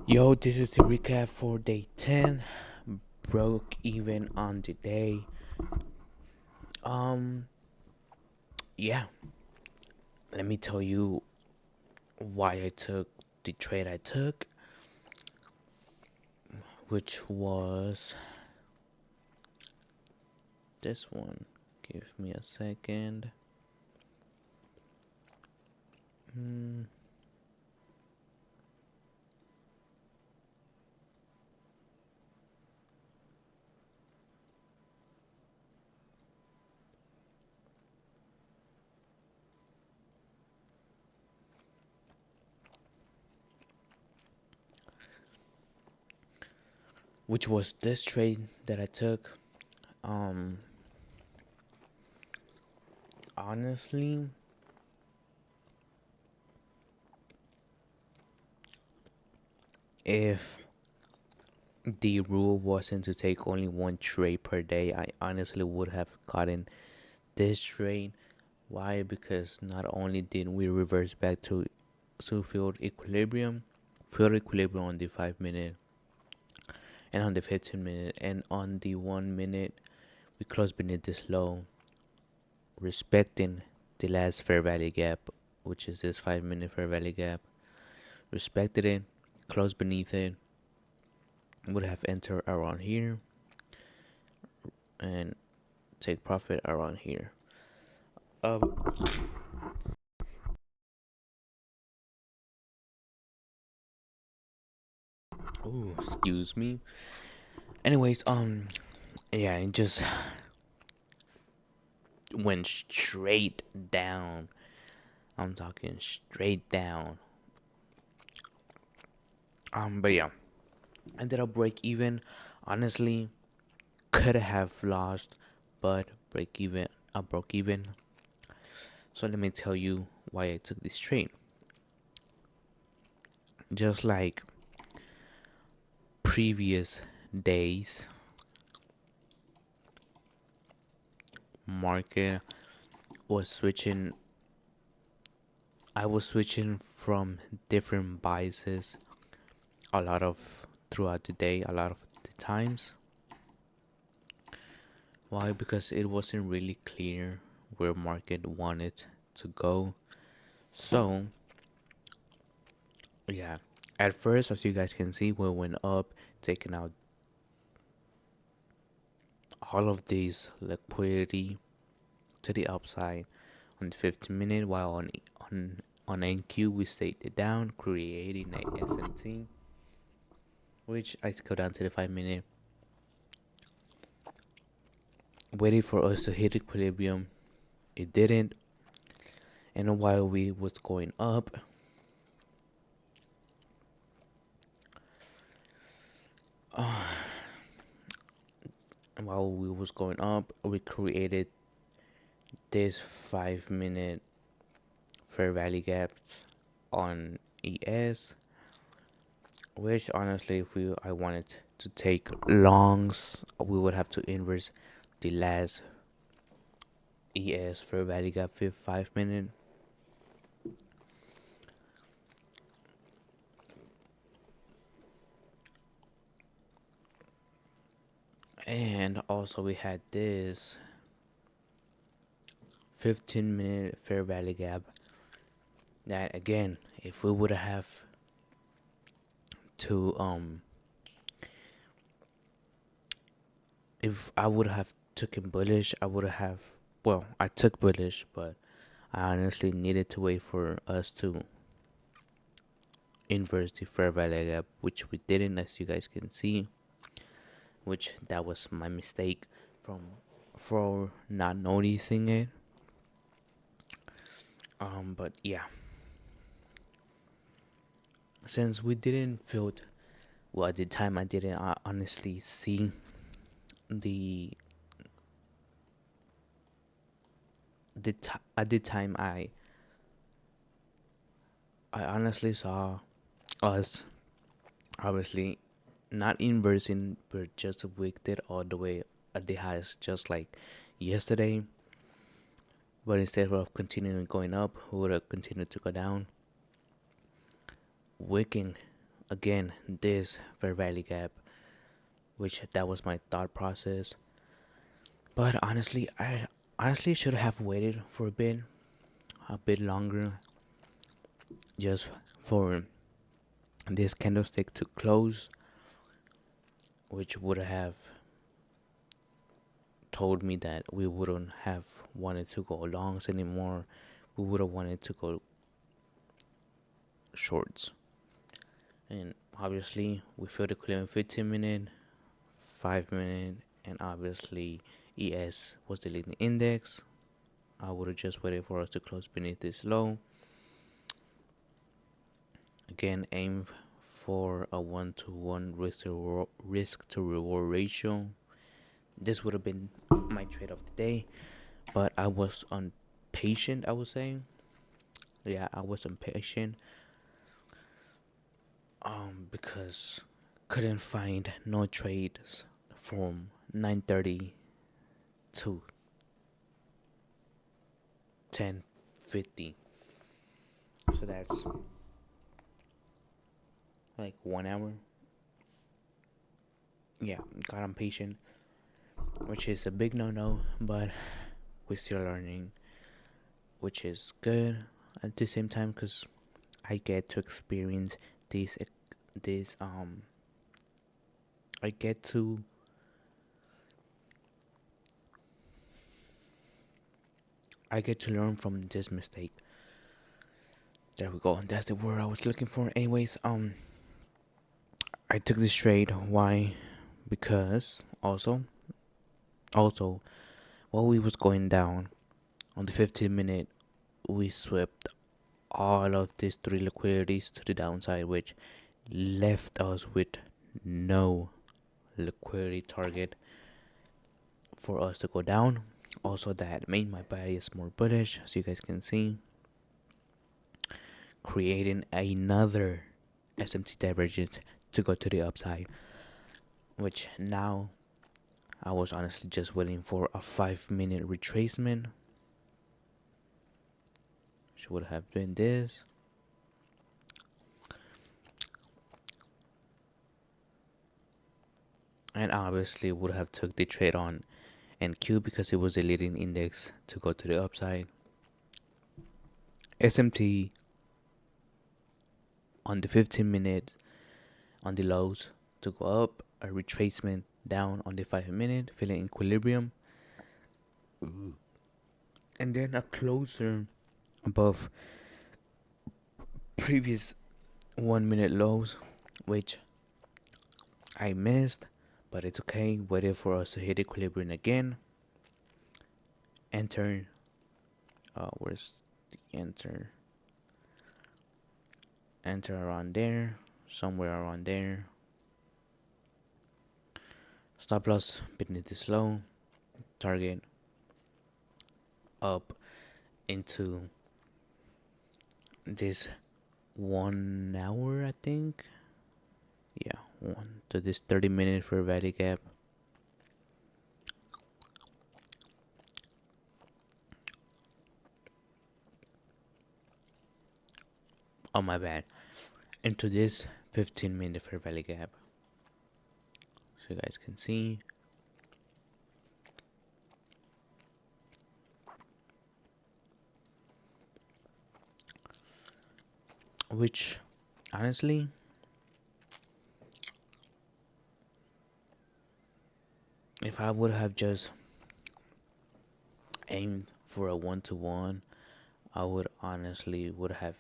Yo, this is the recap for day 10. Broke even on the day. Um, yeah, let me tell you why I took the trade I took, which was this one. Give me a second. Hmm. Which was this trade that I took. Um, Honestly, if the rule wasn't to take only one trade per day, I honestly would have gotten this trade. Why? Because not only did we reverse back to field equilibrium on the 5 minute and on the 15 minute, and on the 1 minute we closed beneath this low, respecting the last fair value gap, which is this 5 minute fair value gap. Respected it, closed beneath it, would have entered around here and take profit around here. Um, oh, excuse me. Anyways, yeah, it just went straight down. I'm talking straight down. But yeah, ended up break even. Honestly, could have lost, but break even. I broke even. So let me tell you why I took this trade. Just like previous days, market was switching. I was switching from different biases a lot of throughout the day, a lot of the times. Why? Because it wasn't really clear where market wanted to go. So yeah, at first, as you guys can see, we went up, taking out all of these liquidity to the upside on the 15 minute, while on NQ we stayed it down, creating a SMT, which I go down to the 5 minute, waiting for us to hit equilibrium. It didn't, and while we was going up, we created this 5 minute fair value gaps on ES, which honestly, if I wanted to take longs, we would have to inverse the last ES fair value gap 5 minute. And also we had this 15 minute fair value gap that, again, if we would have to if I would have taken bullish, I would have, well, I took bullish, but I honestly needed to wait for us to inverse the fair value gap, which we didn't, as you guys can see, which that was my mistake from for not noticing it. But yeah, since we didn't feel, well, at the time I didn't honestly see the at the time I honestly saw us obviously not inversing, but just wicked it all the way at the highest, just like yesterday. But instead of continuing going up, we would have continued to go down, wicking again this fair value gap, which that was my thought process. But honestly, I honestly should have waited for a bit longer, just for this candlestick to close, which would have told me that we wouldn't have wanted to go longs anymore. We would have wanted to go shorts. And obviously, we filled the clear in 15 minute, 5 minute, and obviously, ES was the leading index. I would have just waited for us to close beneath this low. Again, aim for a 1-to-1 risk to reward ratio. This would have been my trade of the day, but I was impatient, I would say. Yeah, I was impatient because couldn't find no trades from 9:30 to 10:50. So that's like 1 hour. Yeah, got impatient, which is a big no-no, but we're still learning, which is good at the same time because I get to experience this this I get to learn from this mistake. There we go. That's the word I was looking for. Anyways, I took this trade. Why? Because also while we was going down on the 15 minute, we swept all of these three liquidities to the downside, which left us with no liquidity target for us to go down. Also, that made my bias more bullish, as you guys can see, creating another SMT divergence to go to the upside, which now I was honestly just waiting for a 5 minute retracement, which would have been this. And obviously would have took the trade on NQ because it was the leading index to go to the upside. SMT on the 15 minute on the lows to go up, a retracement down on the 5 minute, feeling equilibrium, and then a closer above previous 1 minute lows, which I missed, but it's okay. Waited for us to hit equilibrium again. Enter. Where's the enter? Enter around there, somewhere around there. Stop loss beneath this low. Target up into this 1 hour, I think. Yeah, one to this 30 minute fair value gap. Oh, my bad. Into this 15 minute fair value gap. So you guys can see. Which, honestly, if I would have just aimed for a 1-to-1, I would honestly would have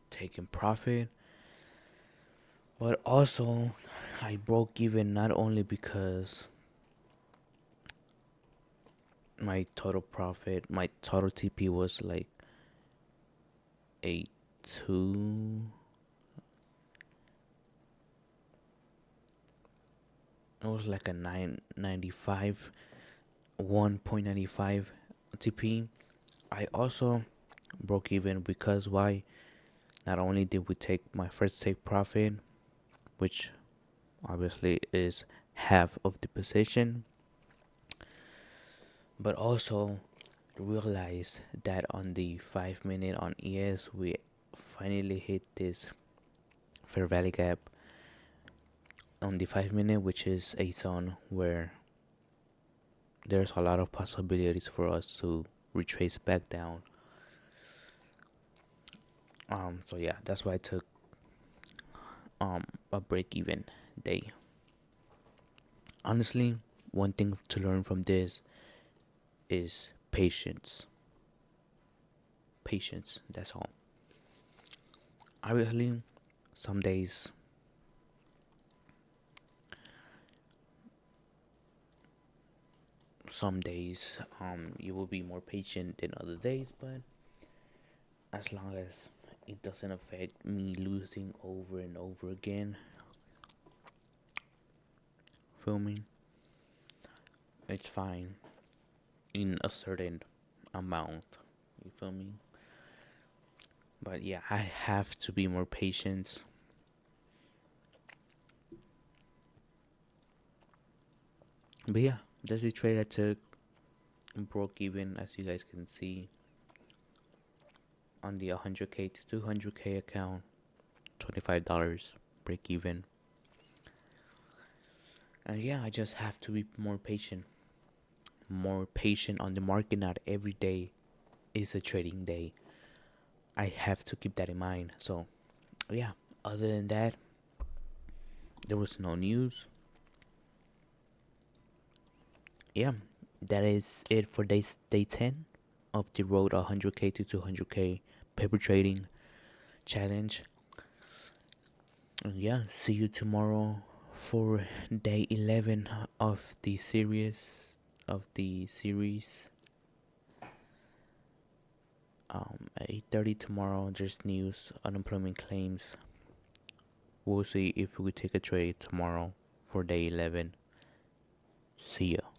taken profit. But also, I broke even not only because my total profit, my total TP was like a 2. It was like a 995, 1.95 TP. I also broke even because why? Not only did we take my first take profit, which obviously is half of the position, but also realize that on the 5 minute on ES we finally hit this fair value gap on the 5 minute, which is a zone where there's a lot of possibilities for us to retrace back down. So yeah, that's why I took a break even day. Honestly, one thing to learn from this is patience. Patience, that's all. Obviously, some days you will be more patient than other days, but as long as it doesn't affect me losing over and over again, filming, it's fine in a certain amount. You feel me? But yeah, I have to be more patient. But yeah, that's the trade I took. Broke even, as you guys can see, on the 100k to 200k account. $25 break even. And yeah, I just have to be more patient. More patient on the market. Not every day is a trading day. I have to keep that in mind. So yeah, other than that, there was no news. Yeah, that is it for day 10 of the road 100k to 200k paper trading challenge. And yeah, see you tomorrow for day 11 of the series. 8:30 tomorrow. There's news, unemployment claims. We'll see if we take a trade tomorrow for day 11. See ya.